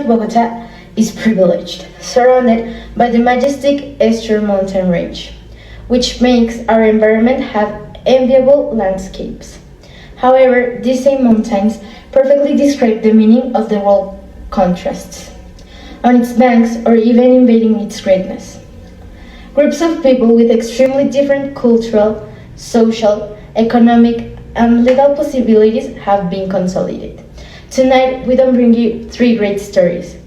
of Bogota is privileged, surrounded by the majestic eastern mountain range, which makes our environment have enviable landscapes. However, these same mountains perfectly describe the meaning of the world contrasts on its banks or even invading its greatness. Groups of people with extremely different cultural, social, economic, and legal possibilities have been consolidated. Tonight, we don't bring you three great stories,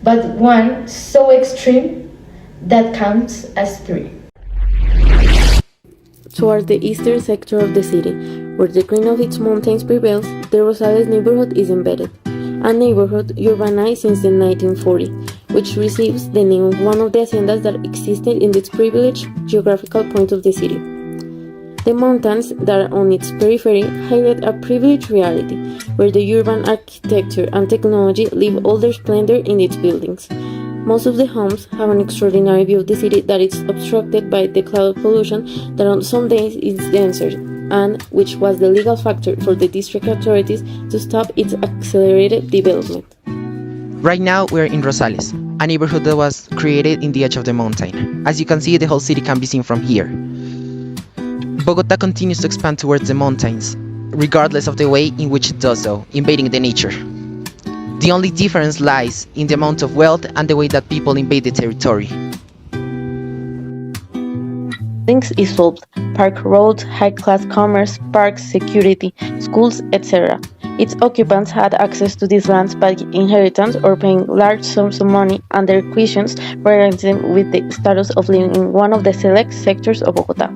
but one so extreme that counts as three. Toward the eastern sector of the city, where the green of its mountains prevails, the Rosales neighborhood is embedded, a neighborhood urbanized since the 1940s, which receives the name of one of the haciendas that existed in its privileged geographical point of the city. The mountains that are on its periphery highlight a privileged reality, where the urban architecture and technology leave all their splendor in its buildings. Most of the homes have an extraordinary view of the city that is obstructed by the cloud pollution that on some days is denser, and which was the legal factor for the district authorities to stop its accelerated development. Right now we're in Rosales, a neighborhood that was created in the edge of the mountain. As you can see, the whole city can be seen from here. Bogota continues to expand towards the mountains, regardless of the way in which it does so, invading the nature. The only difference lies in the amount of wealth and the way that people invade the territory. Things is solved: park roads, high-class commerce, parks, security, schools, etc. Its occupants had access to these lands by inheritance or paying large sums of money, and their questions provided them with the status of living in one of the select sectors of Bogota.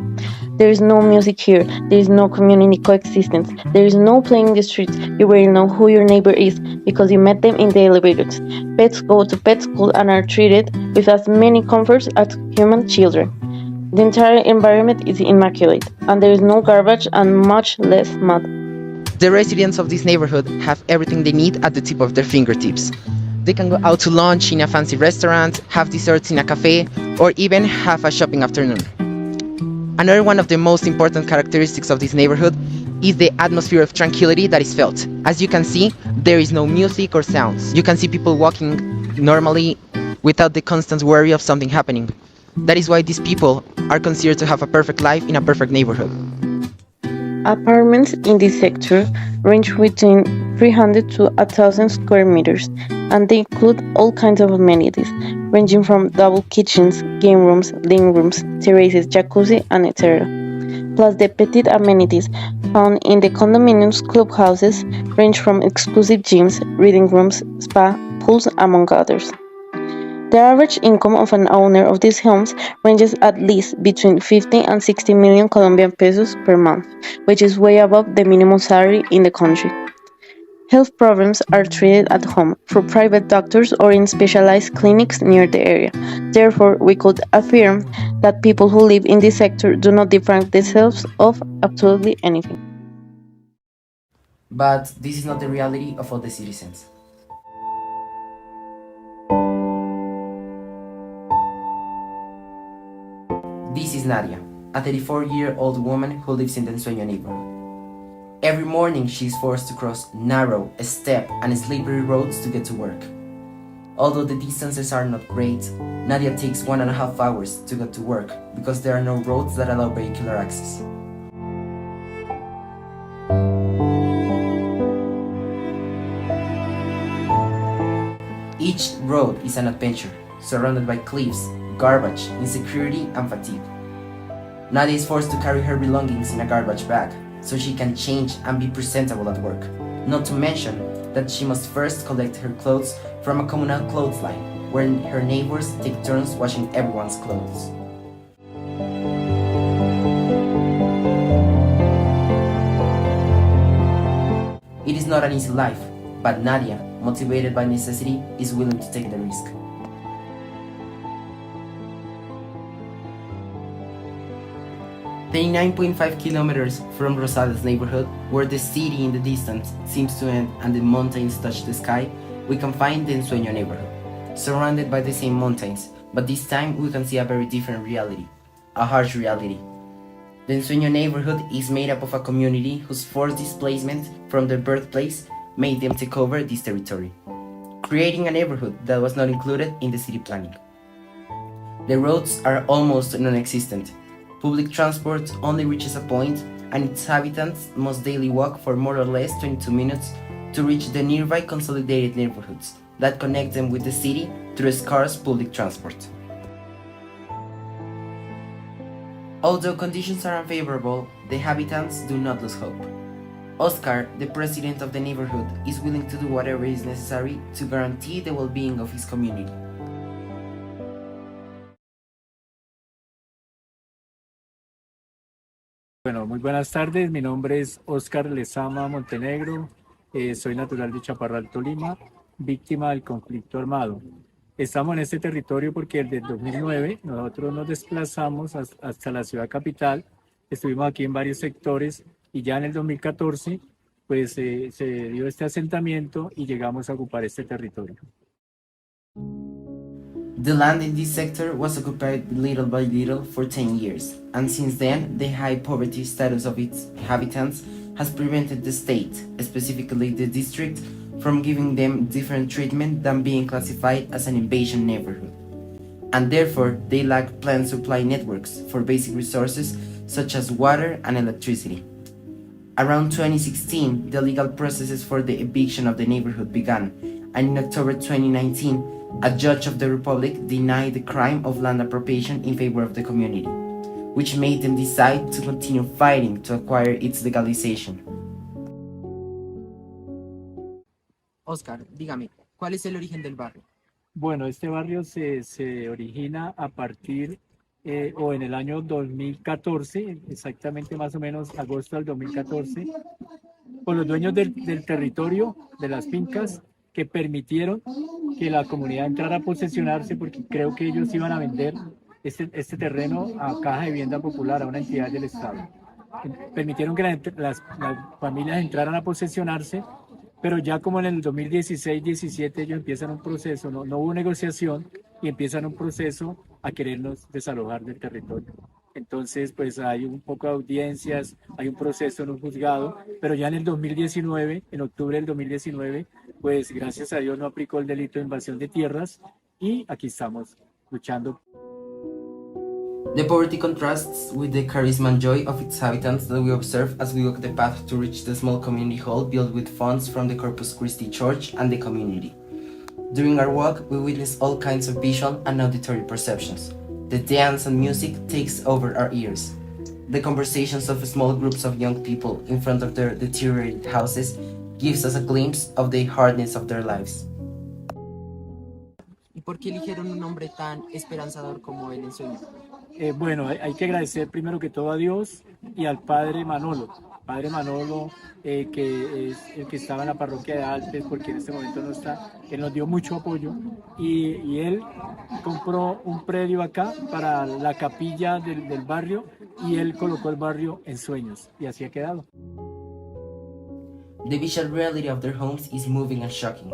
There is no music here, there is no community coexistence, there is no playing in the streets. You will know who your neighbor is because you met them in the elevators. Pets go to pet school and are treated with as many comforts as human children. The entire environment is immaculate, and there is no garbage and much less mud. The residents of this neighborhood have everything they need at the tip of their fingertips. They can go out to lunch in a fancy restaurant, have desserts in a cafe, or even have a shopping afternoon. Another one of the most important characteristics of this neighborhood is the atmosphere of tranquility that is felt. As you can see, there is no music or sounds. You can see people walking normally without the constant worry of something happening. That is why these people are considered to have a perfect life in a perfect neighborhood. Apartments in this sector range between 300 to 1,000 square meters, and they include all kinds of amenities, ranging from double kitchens, game rooms, living rooms, terraces, jacuzzi, and etc. Plus the petite amenities found in the condominiums clubhouses range from exclusive gyms, reading rooms, spa, pools, among others. The average income of an owner of these homes ranges at least between 50 and 60 million Colombian pesos per month, which is way above the minimum salary in the country. Health problems are treated at home through private doctors or in specialized clinics near the area. Therefore, we could affirm that people who live in this sector do not deprive themselves of absolutely anything. But this is not the reality of all the citizens. This is Nadia, a 34-year-old woman who lives in the Ensueño neighborhood. Every morning she is forced to cross narrow, steep, and slippery roads to get to work. Although the distances are not great, Nadia takes 1.5 hours to get to work because there are no roads that allow vehicular access. Each road is an adventure, surrounded by cliffs, garbage, insecurity, and fatigue. Nadia is forced to carry her belongings in a garbage bag so she can change and be presentable at work. Not to mention that she must first collect her clothes from a communal clothesline, where her neighbors take turns washing everyone's clothes. It is not an easy life, but Nadia, motivated by necessity, is willing to take the risk. The 9.5 kilometers from Rosales neighborhood, where the city in the distance seems to end and the mountains touch the sky, we can find the Ensueño neighborhood, surrounded by the same mountains, but this time we can see a very different reality, a harsh reality. The Ensueño neighborhood is made up of a community whose forced displacement from their birthplace made them take over this territory. creating a neighborhood that was not included in the city planning. The roads are almost non-existent. Public transport only reaches a point, and its inhabitants must daily walk for more or less 22 minutes to reach the nearby consolidated neighborhoods that connect them with the city through scarce public transport. Although conditions are unfavorable, the inhabitants do not lose hope. Oscar, the president of the neighborhood, is willing to do whatever is necessary to guarantee the well-being of his community. Bueno, muy buenas tardes. Mi nombre es Oscar Lezama Montenegro. Soy natural de Chaparral, Tolima, víctima del conflicto armado. Estamos en este territorio porque desde el 2009 nosotros nos desplazamos hasta la ciudad capital. Estuvimos aquí en varios sectores y ya en el 2014 pues se dio este asentamiento y llegamos a ocupar este territorio. The land in this sector was occupied little by little for 10 years, and since then, the high poverty status of its inhabitants has prevented the state, specifically the district, from giving them different treatment than being classified as an invasion neighborhood. And therefore, they lack planned supply networks for basic resources such as water and electricity. Around 2016, the legal processes for the eviction of the neighborhood began, and in October 2019, a judge of the Republic denied the crime of land appropriation in favor of the community, which made them decide to continue fighting to acquire its legalization. Oscar, dígame, ¿cuál es el origen del barrio? Bueno, este barrio se origina a partir o en el año 2014, exactamente más o menos agosto del 2014, por los dueños del territorio, de las fincas, que permitieron que la comunidad entrara a posesionarse porque creo que ellos iban a vender este terreno a Caja de Vivienda Popular, a una entidad del Estado. Permitieron que las familias entraran a posesionarse, pero ya como en el 2016-17 ellos empiezan un proceso, no hubo negociación y empiezan un proceso a querernos desalojar del territorio. Entonces, pues hay un poco de audiencias, hay un proceso en un juzgado, pero ya en el 2019, en octubre del 2019, pues gracias a Dios no aplicó el delito de invasión de tierras y aquí estamos luchando. The poverty contrasts with the charisma and joy of its inhabitants that we observe as we walk the path to reach the small community hall built with funds from the Corpus Christi Church and the community. During our walk, we witness all kinds of visual and auditory perceptions. The dance and music takes over our ears. The conversations of small groups of young people in front of their deteriorated houses gives us a glimpse of the hardness of their lives. ¿Y por qué eligieron un hombre tan esperanzador como él en su vida? Bueno, hay que agradecer primero que todo a Dios y al Padre Manolo. Padre Manolo, que es el que estaba en la parroquia de Alpes, porque en este momento no está, él nos dio mucho apoyo y él compró un predio acá para la capilla del barrio y él colocó el barrio en sueños y así ha quedado. The visual reality of their homes is moving and shocking.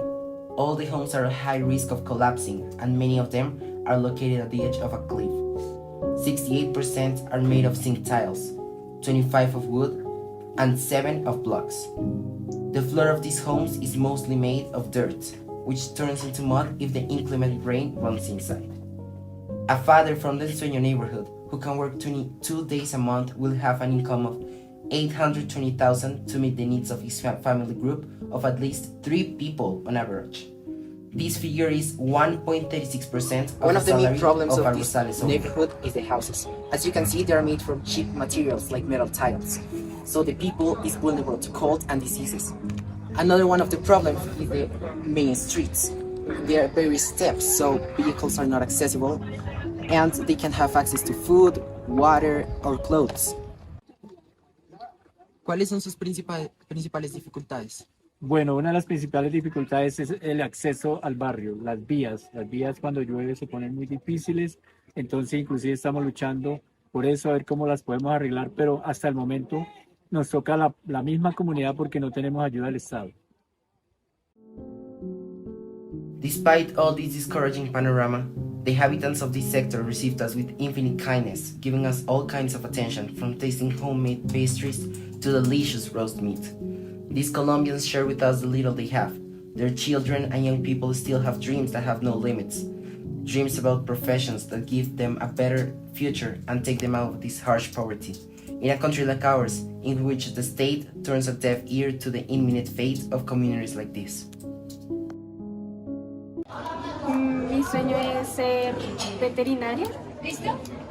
All the homes are at high risk of collapsing, and many of them are located at the edge of a cliff. 68% are made of zinc tiles, 25% of wood, and 7% of blocks. The floor of these homes is mostly made of dirt, which turns into mud if the inclement rain runs inside. A father from the Sueño neighborhood who can work 22 days a month will have an income of $820,000 to meet the needs of his family group of at least 3 people on average. This figure is 1.36% of One the of the main salary problems of of a this Rosales owner. neighborhood is the houses. As you can see, they are made from cheap materials like metal tiles, so the people is vulnerable to cold and diseases. Another one of the problems is the main streets. They are very steps, so vehicles are not accessible, and they can have access to food, water, or clothes. ¿Cuáles son sus principales dificultades? Bueno, una de las principales dificultades es el acceso al barrio, las vías. Las vías cuando llueve se ponen muy difíciles, entonces inclusive estamos luchando por eso, a ver cómo las podemos arreglar, pero hasta el momento nos toca la misma comunidad porque no tenemos ayuda del Estado. Despite all this discouraging panorama, the inhabitants of this sector received us with infinite kindness, giving us all kinds of attention, from tasting homemade pastries to delicious roast meat. These Colombians share with us the little they have, Their children and young people still have dreams that have no limits. Dreams about professions that give them a better future and take them out of this harsh poverty. In a country like ours, in which the state turns a deaf ear to the imminent fate of communities like this. Mi sueño es ser veterinaria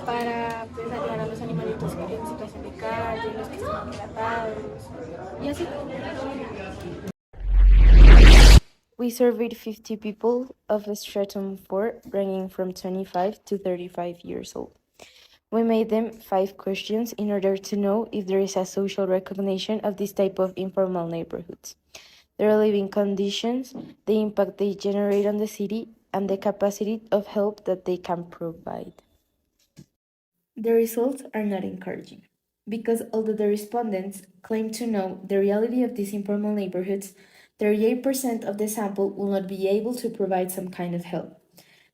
para pues, ayudar a los animalitos en situación de calle, los que están maltratados y así. We surveyed 50 people of stratum 4, ranging from 25 to 35 years old. We made them 5 questions in order to know if there is a social recognition of this type of informal neighborhoods, their living conditions, the impact they generate on the city, and the capacity of help that they can provide. The results are not encouraging, because although the respondents claim to know the reality of these informal neighborhoods, 38% of the sample will not be able to provide some kind of help.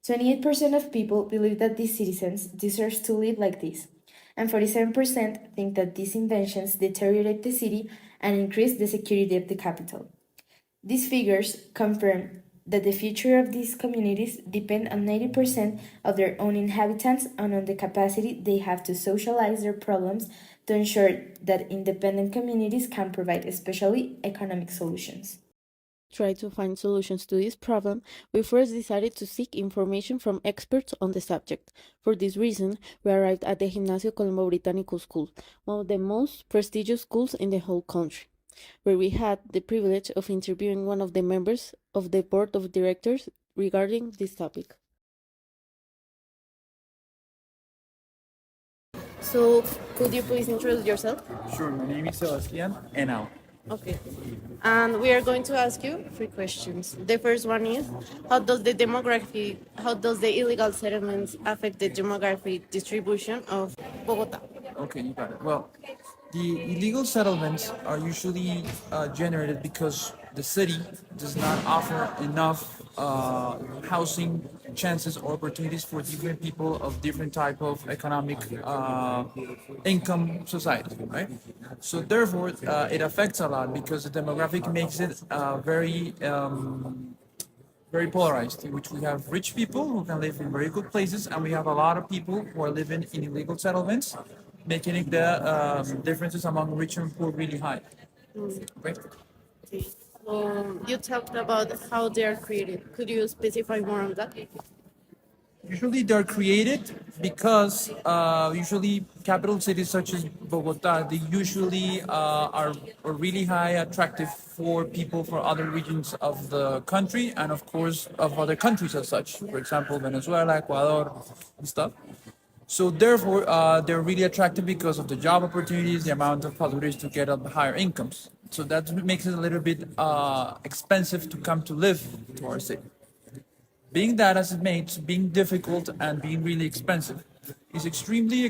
28% of people believe that these citizens deserve to live like this, and 47% think that these inventions deteriorate the city and increase the security of the capital. These figures confirm that the future of these communities depend on 90% of their own inhabitants and on the capacity they have to socialize their problems to ensure that independent communities can provide especially economic solutions. Try to find solutions to this problem, we first decided to seek information from experts on the subject. For this reason, we arrived at the Gimnasio Colombo Británico School, one of the most prestigious schools in the whole country, where we had the privilege of interviewing one of the members of the board of directors regarding this topic. So, could you please introduce yourself? Sure, my name is Sebastian, and now. Okay. And we are going to ask you 3 questions. The first one is, how does the illegal settlements affect the demographic distribution of Bogota? Okay, you got it. Well, the illegal settlements are usually generated because the city does not offer enough housing chances or opportunities for different people of different type of economic income society, right? So therefore, it affects a lot because the demographic makes it very polarized, in which we have rich people who can live in very good places, and we have a lot of people who are living in illegal settlements, making it the differences among rich and poor really high. Okay? You talked about how they are created. Could you specify more on that? Usually they're created because usually capital cities such as Bogota, they usually are really high attractive for people for other regions of the country and of course of other countries as such. For example, Venezuela, Ecuador, and stuff. So therefore, they're really attractive because of the job opportunities, the amount of possibilities to get higher incomes. So that makes it a little bit expensive to come to live to our city. Being that as it makes being difficult and being really expensive, it's extremely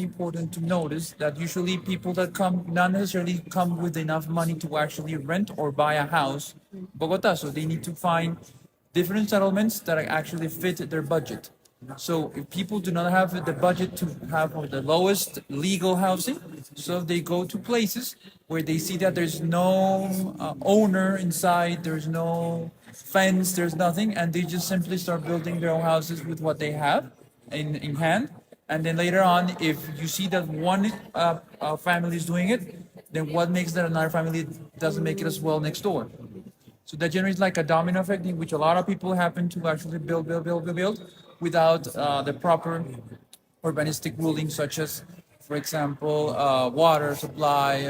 important to notice that usually people that come not necessarily come with enough money to actually rent or buy a house in Bogota. So they need to find different settlements that actually fit their budget. So if people do not have the budget to have the lowest legal housing, so they go to places where they see that there's no owner inside, there's no fence, there's nothing, and they just simply start building their own houses with what they have in hand. And then later on, if you see that one family is doing it, then what makes that another family doesn't make it as well next door? So that generates like a domino effect in which a lot of people happen to actually build without the proper urbanistic rulings, such as, for example, water supply,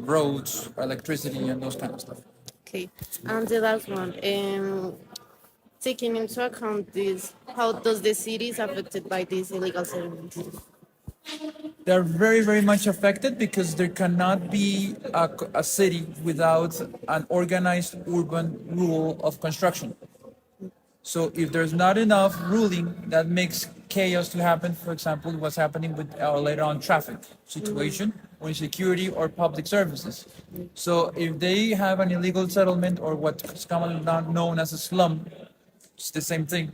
roads, electricity, and those kind of stuff. Okay. And the last one, taking into account this, how does the city is affected by these illegal settlements? They're very much affected because there cannot be a city without an organized urban rule of construction. So if there's not enough ruling, that makes chaos to happen. For example, what's happening with later on traffic situation or insecurity or public services. So if they have an illegal settlement or what's commonly known as a slum, it's the same thing.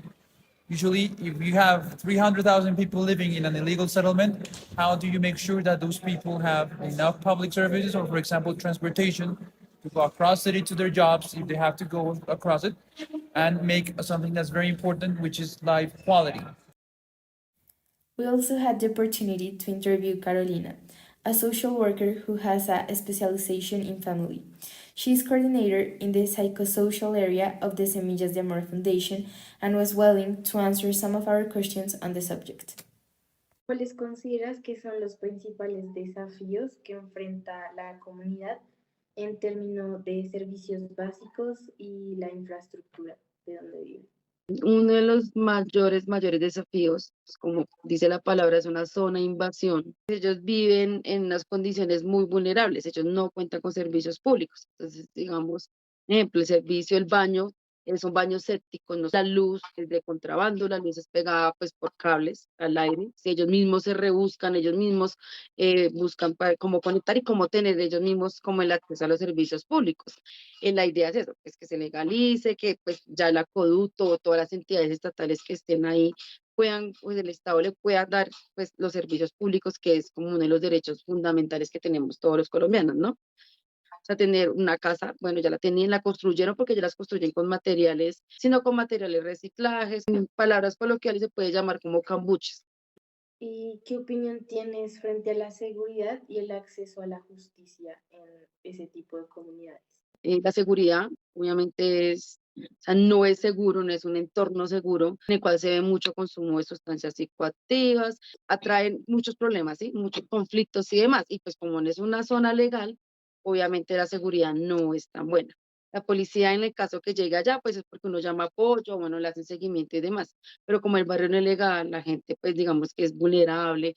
Usually, if you have 300,000 people living in an illegal settlement, how do you make sure that those people have enough public services or, for example, transportation to go across city to their jobs if they have to go across it, and make something that's very important, which is life quality. We also had the opportunity to interview Carolina, a social worker who has a specialization in family. She is coordinator in the psychosocial area of the Semillas de Amor Foundation and was willing to answer some of our questions on the subject. ¿Cuáles consideras que son los principales desafíos que enfrenta la comunidad en términos de servicios básicos y la infraestructura de donde vive? Uno de los mayores desafíos, pues, como dice la palabra, es una zona de invasión. Ellos viven en unas condiciones muy vulnerables, ellos no cuentan con servicios públicos. Entonces, digamos, ejemplo, el servicio, el baño, son baños sépticos, no, la luz es de contrabando, la luz es pegada pues por cables al aire. Si ellos mismos se rebuscan, ellos mismos buscan para cómo conectar y cómo tener ellos mismos como el acceso a los servicios públicos. La idea es eso, pues que se legalice, que pues ya el acueducto o todas las entidades estatales que estén ahí puedan, pues el Estado le pueda dar pues los servicios públicos, que es como uno de los derechos fundamentales que tenemos todos los colombianos, ¿no? O sea, tener una casa, bueno, ya la tenían, la construyeron porque ya las construyen con materiales, sino con materiales reciclajes, en palabras coloquiales se puede llamar como cambuches. ¿Y qué opinión tienes frente a la seguridad y el acceso a la justicia en ese tipo de comunidades? La seguridad, obviamente, o sea, no es seguro, no es un entorno seguro en el cual se ve mucho consumo de sustancias psicoactivas, atraen muchos problemas, ¿sí? Muchos conflictos y demás. Y pues como no es una zona legal, obviamente la seguridad no es tan buena. La policía, en el caso que llegue allá, pues es porque uno llama apoyo, bueno, le hacen seguimiento y demás. Pero como el barrio no es legal, la gente, pues digamos que es vulnerable.